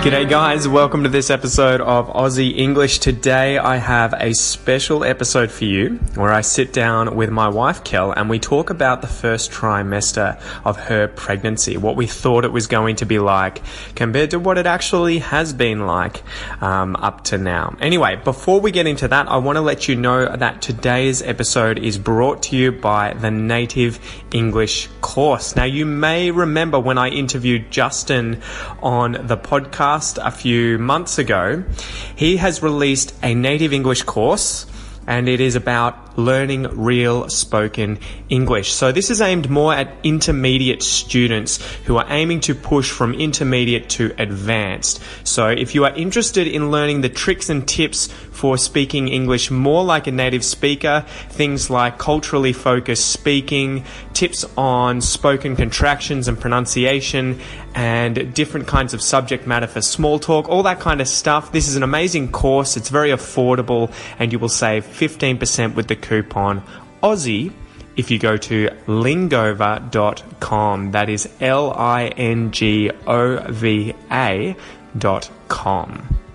G'day guys, welcome to this episode of Aussie English. Today I have a special episode for you where I sit down with my wife Kel and we talk about the first trimester of her pregnancy, what we thought it was going to be like compared to what it actually has been like up to now. Anyway, before we get into that, I want to let you know that today's episode is brought to you by the Native English course. Now you may remember when I interviewed Justin on the podcast a few months ago, he has released a native English course and it is about learning real spoken English. So this is aimed more at intermediate students who are aiming to push from intermediate to advanced. So if you are interested in learning the tricks and tips for speaking English more like a native speaker, things like culturally focused speaking, tips on spoken contractions and pronunciation, and different kinds of subject matter for small talk, all that kind of stuff. This is an amazing course. It's very affordable and you will save 15% with the coupon Aussie if you go to lingova.com. That is LINGOVA.com.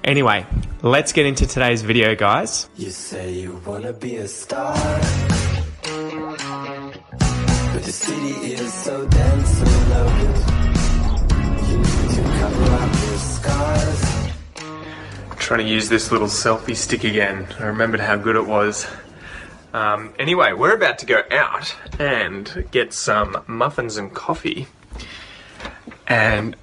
Anyway, let's get into today's video, guys. You say you wanna be a star, but the city is so dense and loaded. You need to cover up your scars. Trying to use this little selfie stick again. I remembered how good it was. Anyway, we're about to go out and get some muffins and coffee. And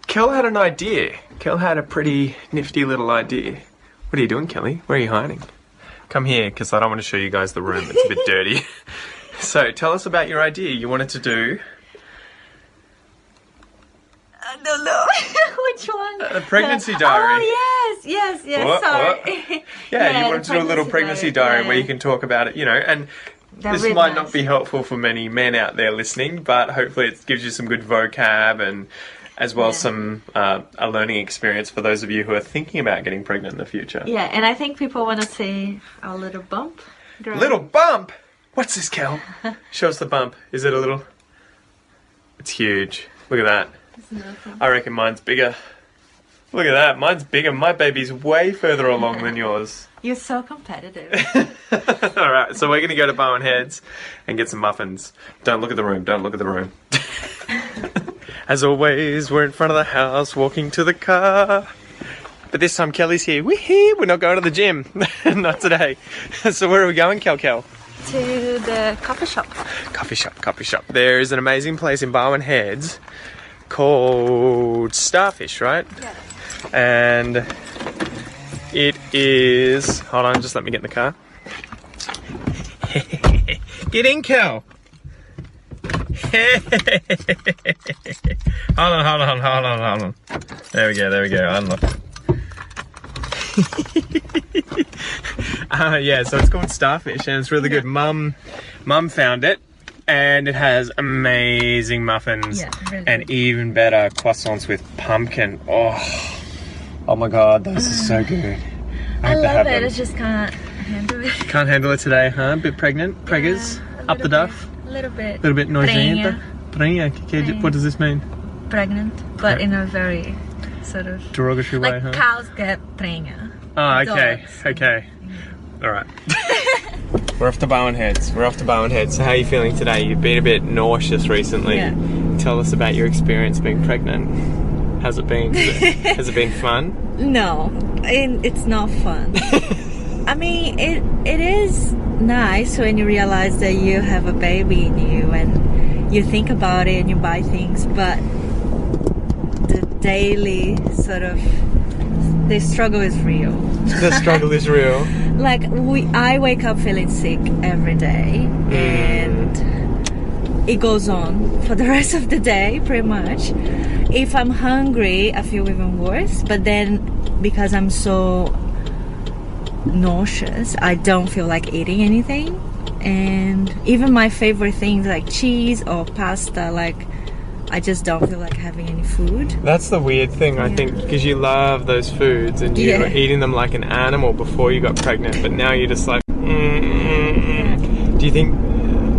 Kel had an idea. Kel had a pretty nifty little idea. What are you doing, Kelly? Where are you hiding? Come here, because I don't want to show you guys the room. It's a bit dirty. So, tell us about your idea. You wanted to do... I don't know. Which one? A pregnancy diary. Oh, yes. What? Sorry. Yeah, you wanted to do a little pregnancy diary where you can talk about it, and this really might nice. not be helpful for many men out there listening, but hopefully it gives you some good vocab and as well some a learning experience for those of you who are thinking about getting pregnant in the future. Yeah, and I think people want to see our little bump. Little bump? What's this, Kel? Show us the bump. Is it a little... It's huge. Look at that. I reckon mine's bigger. Look at that. Mine's bigger. My baby's way further along than yours. You're so competitive. Alright, so we're going to go to Bowen Heads and get some muffins. Don't look at the room. Don't look at the room. As always, we're in front of the house, walking to the car. But this time Kelly's here. We're not going to the gym. Not today. So where are we going, Kel? To the coffee shop. Coffee shop. There is an amazing place in Bowen Heads called Starfish, right? Yeah. And it is... Hold on, just let me get in the car. Get in, Kel. Hold on. There we go. Unlock. Yeah, so it's called Starfish and it's really good. Mum found it. And it has amazing muffins really and good. even better croissants with pumpkin. Oh my god, those are so good. I hope to love have it. them. I just can't handle it. Can't handle it today, huh? Bit pregnant? Preggers? A Up the little duff? bit, a little bit. A little bit nojenta? Prenha. Prenha. What does this mean? Pregnant, but in a very sort of... Derogatory way, Like huh? cows get prenha. Oh, okay. Dogs. Okay. Alright. We're off to Bowen Heads. So how are you feeling today? You've been a bit nauseous recently. Yeah. Tell us about your experience being pregnant. How's it been? Has it been fun? No, it's not fun. I mean, it is nice when you realize that you have a baby in you and you think about it and you buy things, but the daily sort of... The struggle is real. The struggle is real. Like, I wake up feeling sick every day and it goes on for the rest of the day, pretty much. If I'm hungry, I feel even worse. But then, because I'm so nauseous, I don't feel like eating anything. And even my favorite things like cheese or pasta, like, I just don't feel like having any food. That's the weird thing, I think, because you love those foods and you were eating them like an animal before you got pregnant, but now you're just like, Do you think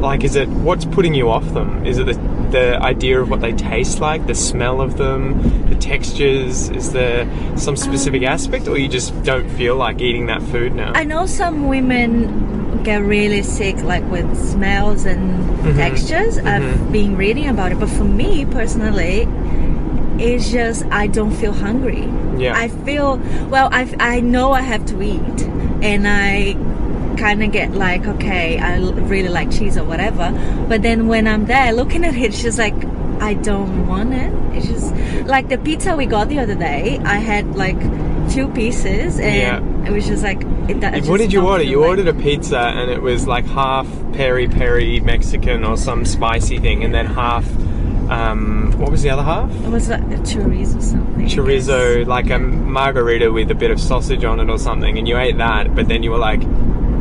like, what's putting you off them? Is it the idea of what they taste like, the smell of them, the textures? Is there some specific aspect, or you just don't feel like eating that food now? I know some women get really sick, like with smells and textures. I've been reading about it, but for me personally, it's just I don't feel hungry. Yeah. I feel, well, I know I have to eat, and I kind of get like, okay, I really like cheese or whatever, but then when I'm there looking at it, it's just like I don't want it. It's just like the pizza we got the other day, I had like 2 pieces, and it was just like what did you order? You ordered a pizza, and it was like half peri-peri Mexican or some spicy thing, and then half what was the other half? It was like a chorizo or something. Chorizo, like a margarita with a bit of sausage on it or something, and you ate that, but then you were like,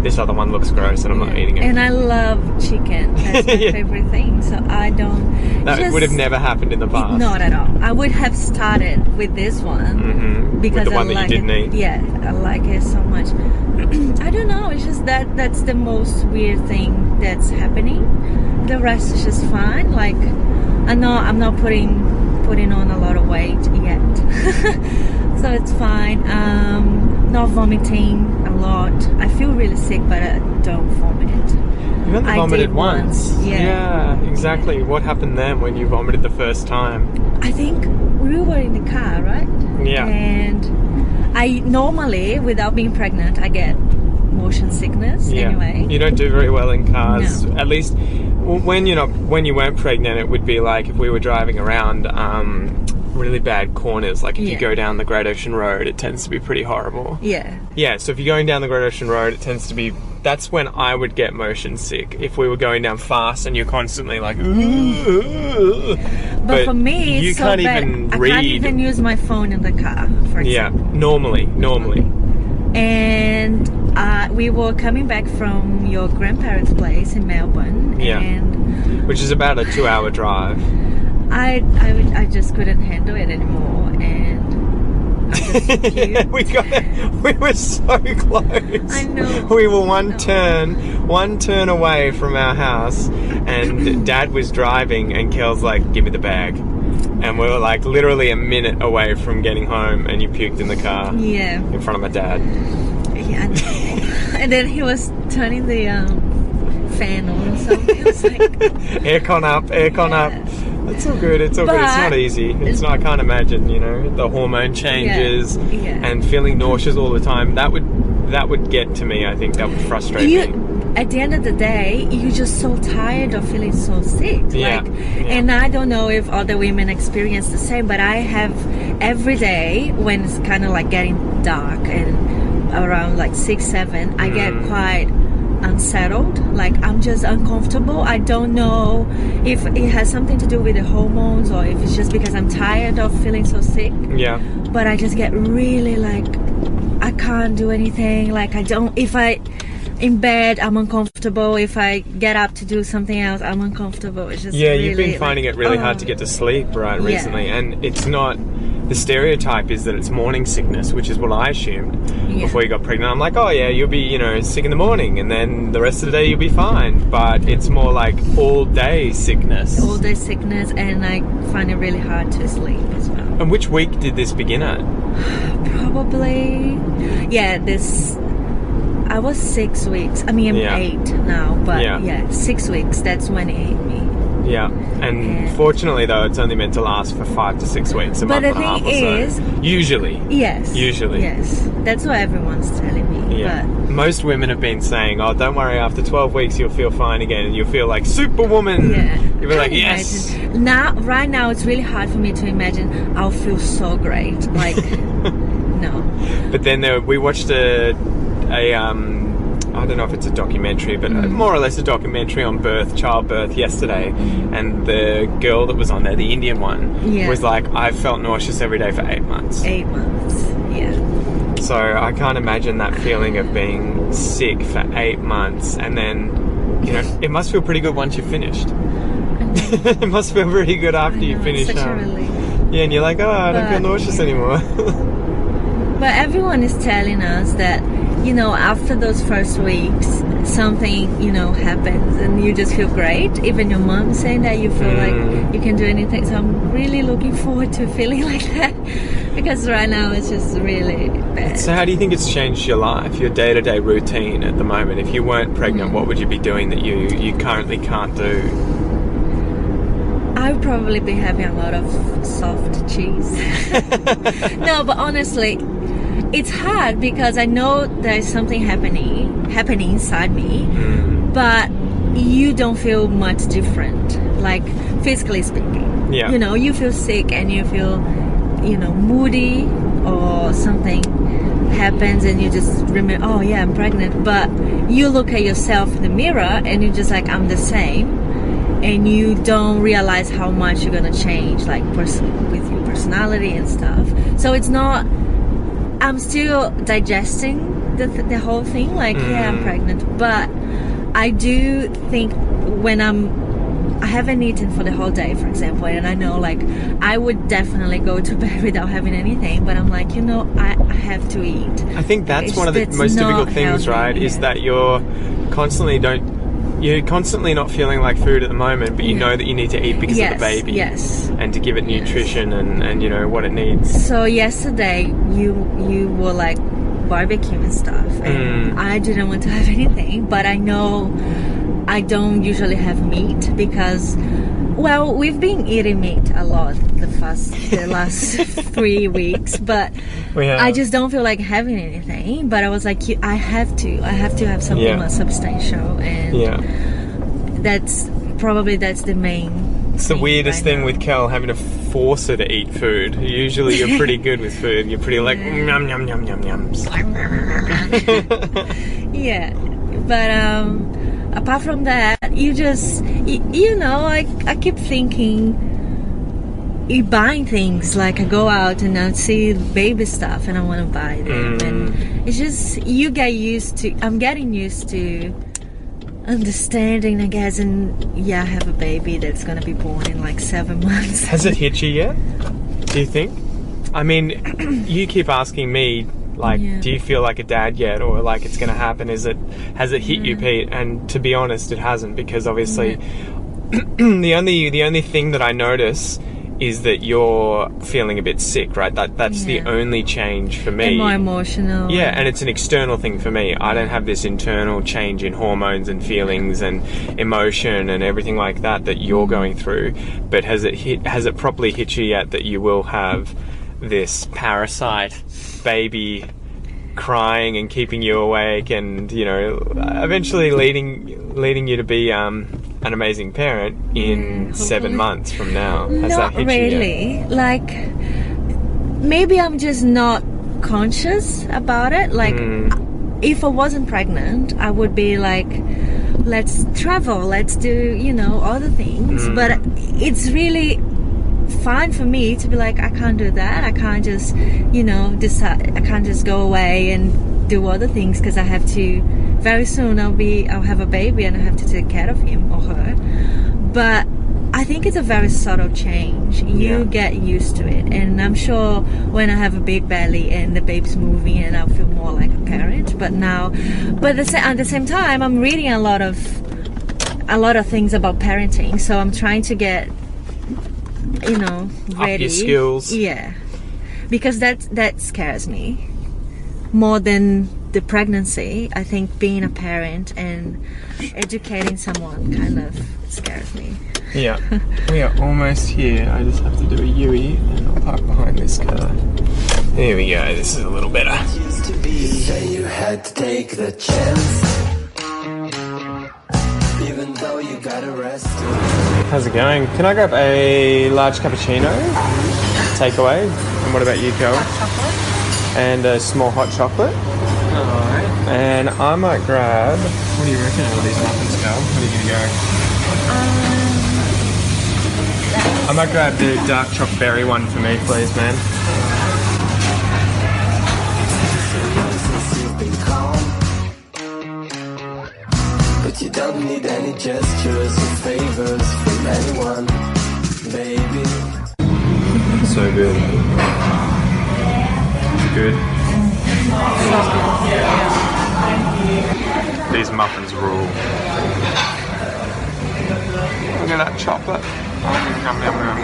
this other one looks gross and I'm not eating it. And I love chicken. That's my favorite thing. So I don't... That would have never happened in the past. Not at all. I would have started with this one. Because with the one I that like you didn't eat. Yeah, I like it so much. I don't know. It's just that's the most weird thing that's happening. The rest is just fine. Like, I'm not putting on a lot of weight yet. So it's fine. Not vomiting a lot. I feel really sick, but I don't vomit. You only vomited once. Yeah, exactly. What happened then when you vomited the first time? I think we were in the car, right? Yeah. And I normally, without being pregnant, I get motion sickness anyway. You don't do very well in cars. No. At least when you weren't pregnant, it would be like if we were driving around really bad corners, like if you go down the Great Ocean Road, it tends to be pretty horrible. Yeah, so if you're going down the Great Ocean Road, it tends to be, that's when I would get motion sick, if we were going down fast and you're constantly like, but for me, you it's can't so bad. even I read. can't even use my phone in the car, for example. Yeah, normally. And we were coming back from your grandparents' place in Melbourne, and which is about a 2-hour drive. I just couldn't handle it anymore, and I just puked. We were so close. I know. We were one turn away from our house, and Dad was driving, and Kel's like, give me the bag. And we were like literally a minute away from getting home, and you puked in the car. Yeah. In front of my dad. Yeah. And then he was turning the fan on, so it was like aircon up. It's all good. It's not easy. I can't imagine, the hormone changes and feeling nauseous all the time. That would get to me. I think that would frustrate me. At the end of the day, you're just so tired of feeling so sick. And I don't know if other women experience the same, but I have every day when it's kind of like getting dark and around like 6, 7, I get quite unsettled. Like, I'm just uncomfortable. I don't know if it has something to do with the hormones or if it's just because I'm tired of feeling so sick. Yeah. But I just get really like, I can't do anything. Like, if I in bed, I'm uncomfortable. If I get up to do something else, I'm uncomfortable. It's just you've been finding it really hard to get to sleep, right, recently. And it's not, the stereotype is that it's morning sickness, which is what I assumed before you got pregnant. I'm like, oh yeah, you'll be, sick in the morning, and then the rest of the day you'll be fine. But it's more like all day sickness. All day sickness, and I find it really hard to sleep as well. And which week did this begin at? Probably, I was 6 weeks. I mean, I'm 8 now, but 6 weeks. That's when it hit me. Yeah, and fortunately though, it's only meant to last for 5 to 6 weeks, a month and a half or so. But the thing is, usually. Yes, that's what everyone's telling me. Yeah. But most women have been saying, oh, don't worry, after 12 weeks you'll feel fine again, and you'll feel like Superwoman. Yeah. You'll be like, yes. Right now, it's really hard for me to imagine I'll feel so great. Like, no. But then we watched a I don't know if it's a documentary, but more or less a documentary on childbirth yesterday, and the girl that was on there, the Indian one, was like, I felt nauseous every day for 8 months. 8 months, yeah. So I can't imagine that feeling of being sick for 8 months, and then, it must feel pretty good once you've finished. It must feel pretty good after you finish. Such a relief. Yeah, and you're like, oh, I don't feel nauseous anymore. But everyone is telling us that, after those first weeks, something, you know, happens and you just feel great. Even your mom saying that you feel like you can do anything. So I'm really looking forward to feeling like that, because right now it's just really bad. So how do you think it's changed your life, your day-to-day routine at the moment? If you weren't pregnant, what would you be doing that you currently can't do? I would probably be having a lot of soft cheese. No, but honestly, it's hard because I know there's something happening inside me, but you don't feel much different, like physically speaking. Yeah. You know, you feel sick and you feel, you know, moody, or something happens and you just remember, oh yeah, I'm pregnant. But you look at yourself in the mirror and you're just like, I'm the same. And you don't realize how much you're gonna change, like with your personality and stuff. So it's not, I'm still digesting the whole thing, like yeah, I'm pregnant, but I do think when I haven't eaten for the whole day, for example, and I know like I would definitely go to bed without having anything, but I'm like, you know, I have to eat. I think that's one of the most difficult things, right? Yeah. Is that you're constantly not feeling like food at the moment, but you know that you need to eat because of the baby. Yes. And to give it nutrition and you know what it needs. So yesterday you were like barbecue and stuff, and I didn't want to have anything, but I know I don't usually have meat because, well, we've been eating meat a lot the last 3 weeks, but I just don't feel like having anything. But I was like, I have to have something more substantial, and that's the main. It's the weirdest thing with Kel, having to force her to eat food. Usually you're pretty good with food. You're pretty like yum yum yum yum yum. Yeah, but apart from that, you just you know, I keep thinking, you buying things, like I go out and I see baby stuff and I want to buy them, and it's just you get used to. I'm getting used to understanding, I guess, and I have a baby that's gonna be born in like 7 months. Has it hit you yet, do you think? I mean, you keep asking me, like, do you feel like a dad yet, or like it's gonna happen? Has it hit you, Pete? And to be honest, it hasn't, because obviously the only thing that I notice is that you're feeling a bit sick, right? That's the only change for me. And more emotional. Yeah, and it's an external thing for me. I don't have this internal change in hormones and feelings and emotion and everything like that you're going through. But has it properly hit you yet that you will have this parasite baby crying and keeping you awake, and you know, eventually leading you to be an amazing parent in 7 months from now? Has that hit really you yet? Like, maybe I'm just not conscious about it. Like, if I wasn't pregnant, I would be like, let's travel, let's do, you know, other things. But it's really fine for me to be like, I can't do that. I can't just, you know, decide. I can't just go away and do other things, because I have to. Very soon I'll have a baby and I have to take care of him or her. But I think it's a very subtle change. You get used to it, and I'm sure when I have a big belly and the baby's moving, and I'll feel more like a parent. But at the same time, I'm reading a lot of things about parenting, so I'm trying to get, you know, ready. Up your skills. Yeah, because that scares me more than the pregnancy. I think being a parent and educating someone kind of scares me. Yeah, we are almost here. I just have to do a U-E and I'll park behind this car. There we go, this is a little better. Used to be, say you had to take the chance, even though you got arrested. How's it going? Can I grab a large cappuccino? Takeaway. And what about you, Kel? Hot chocolate. And a small hot chocolate. Alright. And I might grab... What do you reckon of all these muffins, Kel? What are you going to go? I might grab the dark chocolate berry one for me, please, man. But you don't need any gestures or favors from anyone, baby. So good. Good. These muffins rule. Look at that chocolate. Yum, yum, yum.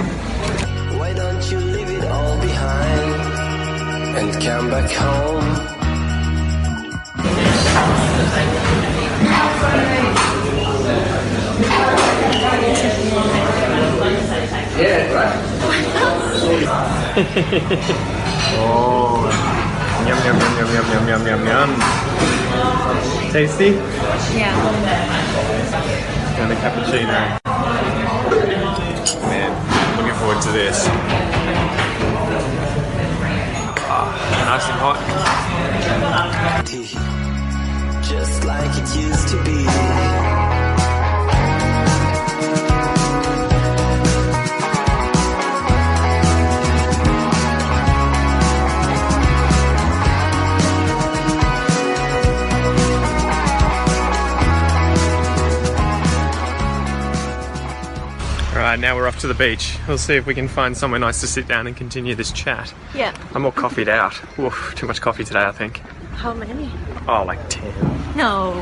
Why don't you leave it all behind and come back home? Oh, yum, yum, yum, yum, yum, yum, yum, yum, yum. Tasty? Yeah. And a cappuccino. Man, looking forward to this. Nice and hot. Just like it used to be. Alright, now we're off to the beach. We'll see if we can find somewhere nice to sit down and continue this chat. Yeah. I'm all coffeeed out. Oof, too much coffee today, I think. How many? Oh, like 10. No.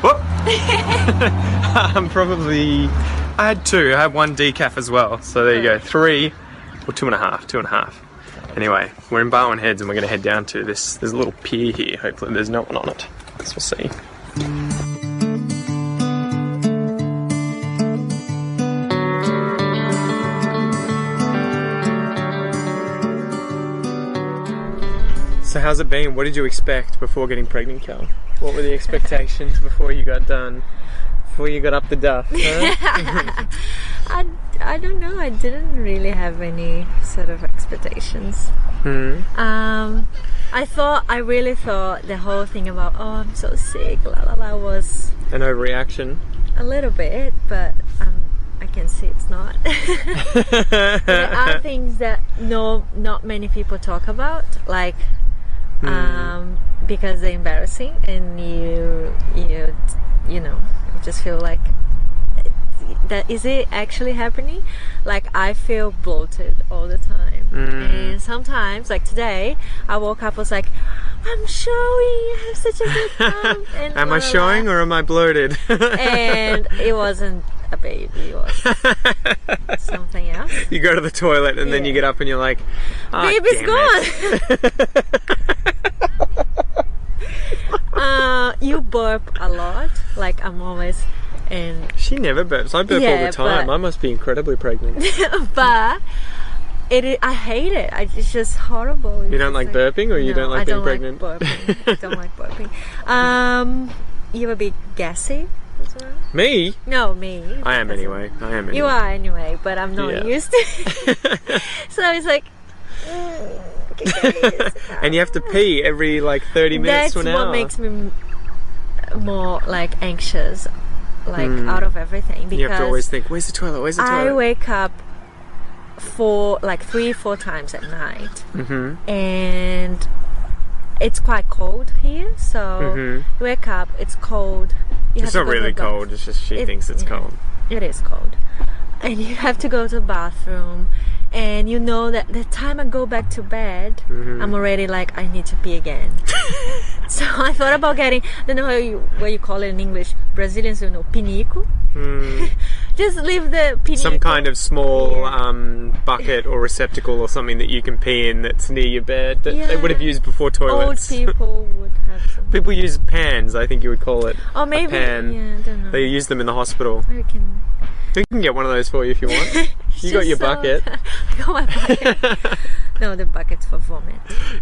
Whoop! Probably... I had 2. I had 1 decaf as well. So there you go. 3 or 2.5. 2.5. Anyway, we're in Barwon Heads and we're going to head down to this. There's a little pier here. Hopefully there's no one on it. So we'll see. So how's it been? What did you expect before getting pregnant, Kel? What were the expectations before you got done? Before you got up the duff? Huh? I don't know. I didn't really have any sort of expectations. I really thought the whole thing about, oh, I'm so sick, la la la, was An overreaction? a little bit, but I can see it's not. There are things that not many people talk about, like because they're embarrassing, and you just feel like, that is it actually happening? Like, I feel bloated all the time, and sometimes, like today, I woke up, was like, I'm showing, I have such a good time. And Am I showing or am I bloated? And it wasn't a baby, it was something else. You go to the toilet and then you get up and you're like, oh, baby's gone. You burp a lot, like I'm always in. She never burps. I burp all the time. I must be incredibly pregnant. But I hate it. It's just horrible. You don't like burping, or you don't like being pregnant? I don't like burping. You a bit gassy as well? Me? No, me. I am anyway. You are anyway, but I'm not used to it. So it's like, and you have to pee every like 30 minutes to an hour. That's what makes me more like anxious, like out of everything. Because you have to always think, where's the toilet? Where's the toilet? I wake up 3-4 times at night, and it's quite cold here, so you wake up, it's cold. It's not really cold, it's just she thinks it's cold. It is cold. And you have to go to the bathroom, and you know that the time I go back to bed, I'm already like, I need to pee again. So I thought about getting, I don't know what you call it in English, Brazilians will know, pinico. Just leave the pinico. Some kind of small bucket or receptacle or something that you can pee in that's near your bed that they would have used before toilets. Old people would have some. People use pans, I think you would call it. Or maybe, a pan. Yeah, I don't know. They use them in the hospital. We can get one of those for you if you want. You got your bucket. I got my bucket. No, the bucket's for vomit.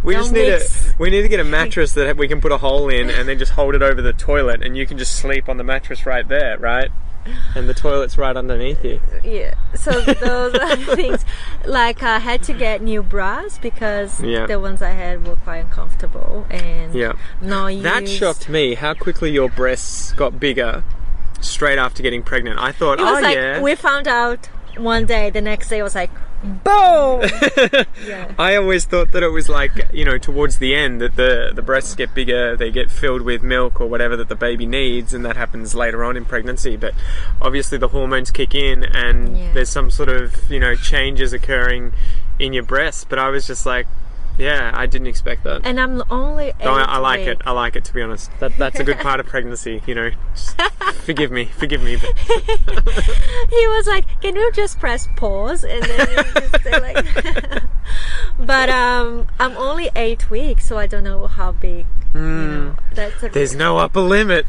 We need to get a mattress that we can put a hole in and then just hold it over the toilet, and you can just sleep on the mattress right there, right? And the toilet's right underneath you. Yeah. So those are things. Like, I had to get new bras because the ones I had were quite uncomfortable, and that shocked me how quickly your breasts got bigger straight after getting pregnant. I thought, it was we found out one day, the next day was like, boom. I always thought that it was like, towards the end that the breasts get bigger, they get filled with milk or whatever that the baby needs, and that happens later on in pregnancy. But obviously the hormones kick in and there's some sort of changes occurring in your breasts. But I was just like, Yeah, I didn't expect that. And I'm only 8 I like weeks. it. I like it, to be honest. That's a good part of pregnancy, you know. Just forgive me. But He was like, "Can you just press pause?" And then you just say like. But I'm only 8 weeks, so I don't know how big. You know, there's no upper limit.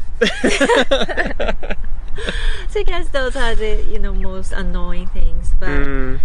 So I guess those are the most annoying things, but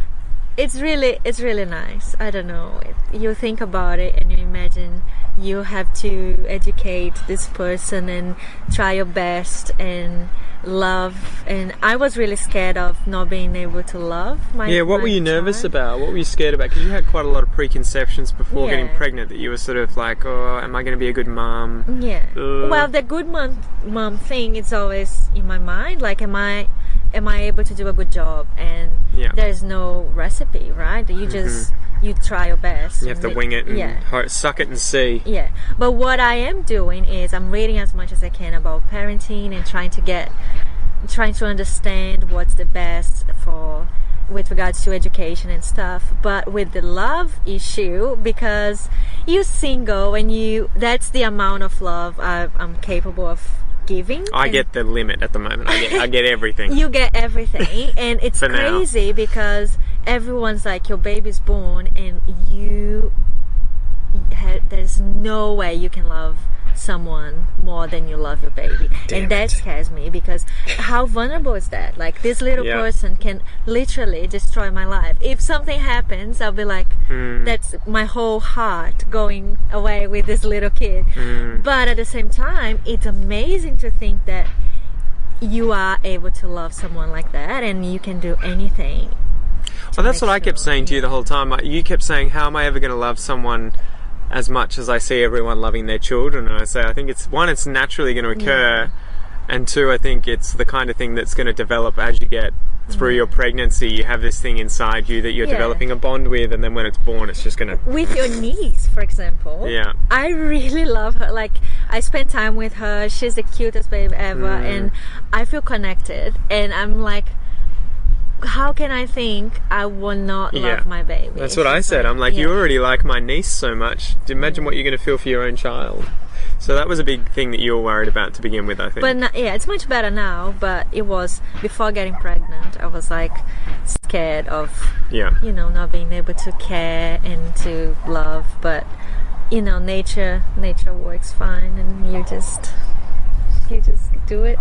it's really nice. I don't know. You think about it and you imagine you have to educate this person and try your best and love. And I was really scared of not being able to love my. Yeah, what were you nervous about? What were you scared about? Because you had quite a lot of preconceptions before getting pregnant, that you were sort of like, oh, am I going to be a good mom? Yeah. Well, the good mom thing is always in my mind. Like, am I able to do a good job? And there's no recipe, right? You just you try your best. You have to wing it and suck it and see. Yeah. But what I am doing is I'm reading as much as I can about parenting and trying to understand what's the best with regards to education and stuff. But with the love issue, because you're single and that's the amount of love I'm capable of giving. I get the limit at the moment. I get everything. You get everything. And it's crazy because everyone's like, your baby's born and there's no way you can love someone more than you love your baby. And that scares me, because how vulnerable is that? Like, this little person can literally destroy my life. If something happens, I'll be like, that's my whole heart going away with this little kid. But at the same time, it's amazing to think that you are able to love someone like that and you can do anything. Well, that's what I kept saying to you the whole time. You kept saying, how am I ever going to love someone as much as I see everyone loving their children? And I say, I think it's naturally going to occur, and two, I think it's the kind of thing that's going to develop as you get through your pregnancy. You have this thing inside you that you're developing a bond with, and then when it's born, it's just going to... With your niece, for example. Yeah. I really love her. Like, I spend time with her. She's the cutest babe ever, and I feel connected. And I'm like, how can I think I will not love my baby? That's what I said. I'm like, you already like my niece so much. Imagine what you're going to feel for your own child. So that was a big thing that you were worried about to begin with, I think. But it's much better now. But it was before getting pregnant. I was like scared of not being able to care and to love. But nature works fine, and you just do it.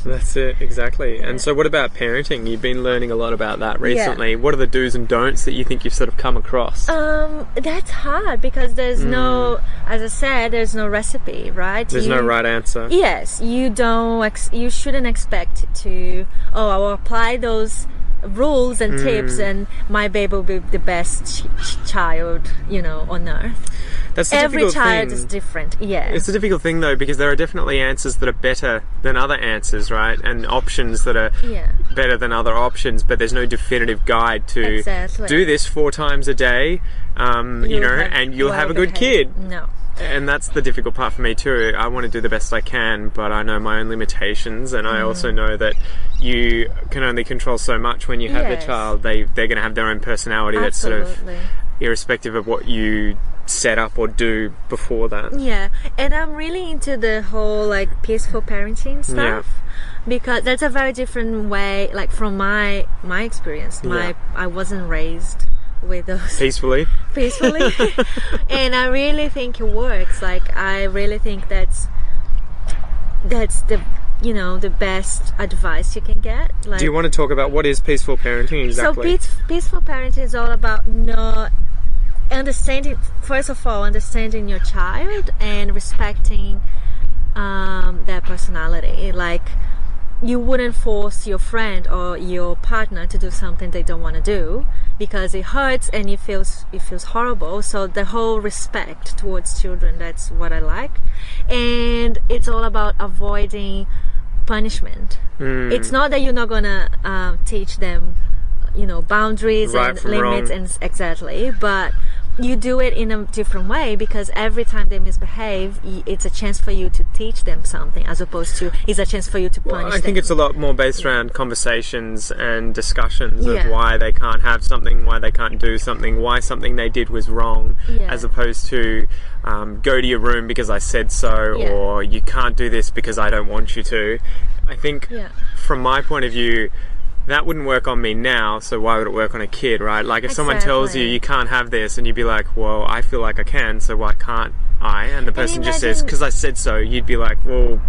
That's it, exactly. And so what about parenting? You've been learning a lot about that recently. What are the do's and don'ts that you think you've sort of come across? That's hard, because there's no, as I said, there's no recipe, right? There's no right answer. Yes, you shouldn't expect to, I will apply those rules and tips and my baby will be the best child, on earth. That's the Every difficult child thing. is different, It's a difficult thing, though, because there are definitely answers that are better than other answers, right? And options that are better than other options, but there's no definitive guide to do this 4 times a day, and you'll have a good kid. No. And that's the difficult part for me too. I want to do the best I can, but I know my own limitations, and I also know that you can only control so much when you have a child. They're going to have their own personality. Absolutely. That's sort of irrespective of what you set up or do before that. Yeah, and I'm really into the whole like peaceful parenting stuff, because that's a very different way, like from my experience. I wasn't raised with those peacefully and I really think it works. Like, I really think that's the the best advice you can get. Like, do you want to talk about what is peaceful parenting exactly? So peaceful parenting is all about not understanding, first of all, understanding your child and respecting their personality. Like, you wouldn't force your friend or your partner to do something they don't want to do, because it hurts and it feels horrible. So the whole respect towards children, that's what I like. And it's all about avoiding punishment. It's not that you're not gonna teach them boundaries and limits and exactly, but you do it in a different way, because every time they misbehave, it's a chance for you to teach them something, as opposed to it's a chance for you to punish them. I think it's a lot more based around conversations and discussions of Yeah. why they can't have something, why they can't do something, why something they did was wrong, Yeah. as opposed to go to your room because I said so, Yeah. or you can't do this because I don't want you to. I think Yeah. from my point of view, that wouldn't work on me now, so why would it work on a kid, right? Like if someone tells you Exactly. you can't have this and you'd be like, well, I feel like I can, so why can't I? And the person just says, imagine- because I said so, you'd be like, well,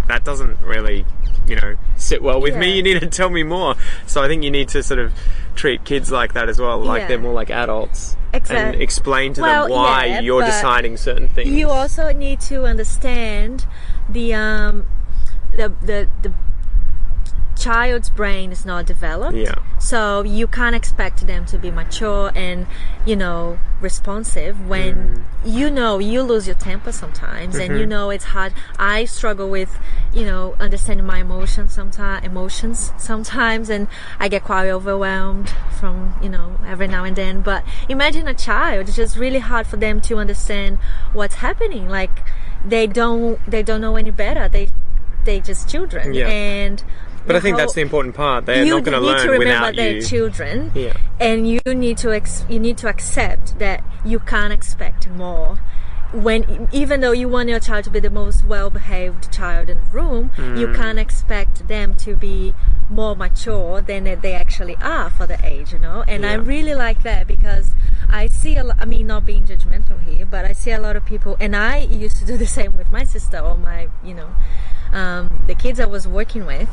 that doesn't really, sit well with me. Yeah. You need to tell me more. So I think you need to sort of treat kids like that as well, like Yeah. they're more like adults. Exact- And explain to Well, them why yeah, you're but deciding certain things. You also need to understand the child's brain is not developed. Yeah. So you can't expect them to be mature and, responsive when you lose your temper sometimes, and it's hard. I struggle with, understanding my emotions sometimes, and I get quite overwhelmed from, every now and then. But imagine a child, it's just really hard for them to understand what's happening. Like they don't know any better. They just children. Yeah. And But I think that's the important part. They're not going to learn remember without they're you. children, Yeah. and you need to accept that you can't expect more. Even though you want your child to be the most well-behaved child in the room, you can't expect them to be more mature than they actually are for the age, And I Yeah. really like that, because I see not being judgmental here, but I see a lot of people, and I used to do the same with my sister or my, the kids I was working with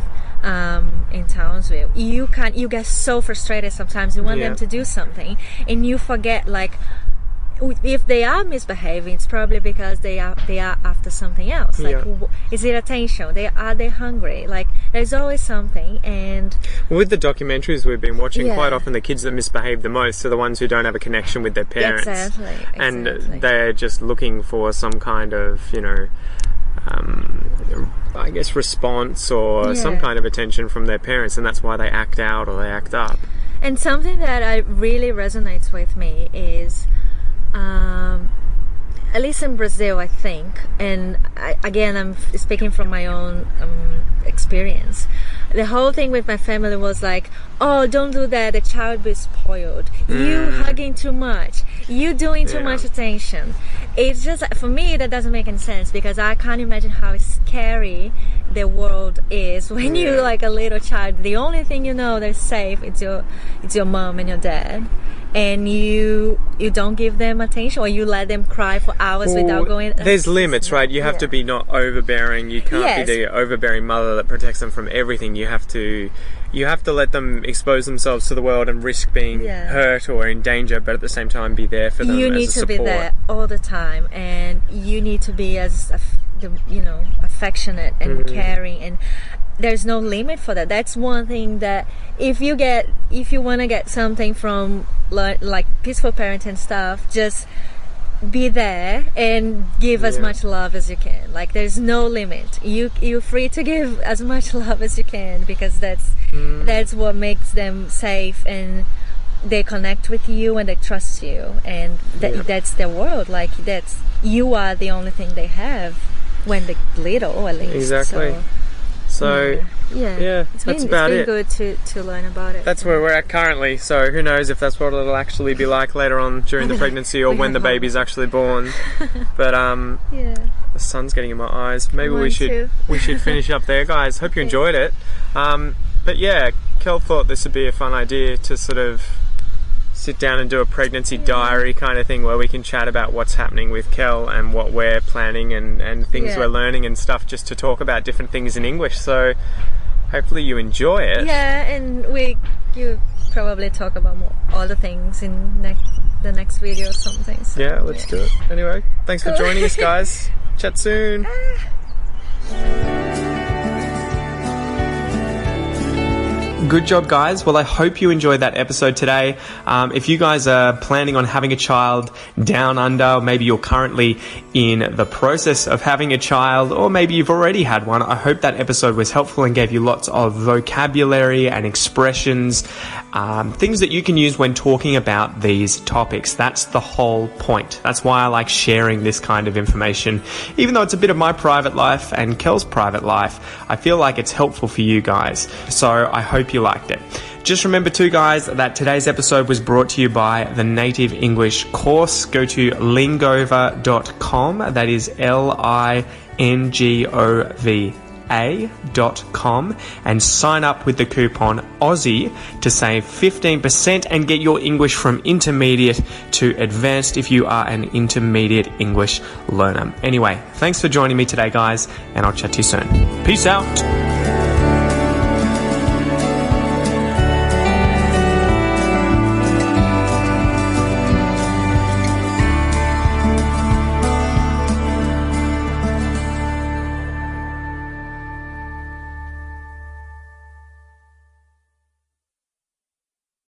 in Townsville. You get so frustrated sometimes. You want Yeah. them to do something, and you forget, like, if they are misbehaving, it's probably because they are after something else. Like, Yeah. is it attention? Are they hungry? Like, there's always something. And With the documentaries we've been watching, Yeah. quite often the kids that misbehave the most are the ones who don't have a connection with their parents. Exactly. And they're just looking for some kind of, I guess response or some Yeah. kind of attention from their parents, and that's why they act out or they act up. And something that really resonates with me is, at least in Brazil, I think, and I'm speaking from my own experience. The whole thing with my family was like, oh, don't do that, the child will be spoiled. You hugging too much. You doing too Yeah. much attention. It's just, for me, that doesn't make any sense, because I can't imagine how scary the world is when Yeah. you're like a little child. The only thing you know that's safe is your mom and your dad. And you don't give them attention, or you let them cry for hours without going. There's limits, right? You have to be not overbearing. You can't Yes. be the overbearing mother that protects them from everything. You have to let them expose themselves to the world and risk being Yeah. hurt or in danger, but at the same time be there for them You as need a to support. be there all the time, and you need to be affectionate and caring, and there's no limit for that. That's one thing that if you want to get something from like peaceful parenting stuff, just be there and give as Yeah. much love as you can. Like, there's no limit. You're free to give as much love as you can, because that's what makes them safe, and they connect with you and they trust you, and that's their world. Like, you are the only thing they have when they're little, at least. Exactly. So yeah, that's about it's it. been good to learn about it. That's where we're at currently, so who knows if that's what it'll actually be like later on during the pregnancy, or when the baby's actually born. But Yeah. the sun's getting in my eyes. Maybe we Mine should too. finish up there, guys. Hope you enjoyed it. But yeah, Kel thought this would be a fun idea to sort of sit down and do a pregnancy diary kind of thing, where we can chat about what's happening with Kel and what we're planning and things Yeah. we're learning and stuff, just to talk about different things in English. So hopefully you enjoy it. Yeah, and you probably talk about more other things in the next video or something. So, Yeah, let's do it. Anyway, thanks for Cool. joining us, guys. Chat soon. Good job, guys. Well, I hope you enjoyed that episode today. If you guys are planning on having a child down under, maybe you're currently in the process of having a child, or maybe you've already had one, I hope that episode was helpful and gave you lots of vocabulary and expressions things that you can use when talking about these topics. That's the whole point. That's why I like sharing this kind of information. Even though it's a bit of my private life and Kel's private life, I feel like it's helpful for you guys. So I hope you liked it. Just remember too, guys, that today's episode was brought to you by the Native English course. Go to lingova.com. That is lingova.com and sign up with the coupon Aussie to save 15% and get your English from intermediate to advanced if you are an intermediate English learner. Anyway, thanks for joining me today, guys, and I'll chat to you soon. Peace out.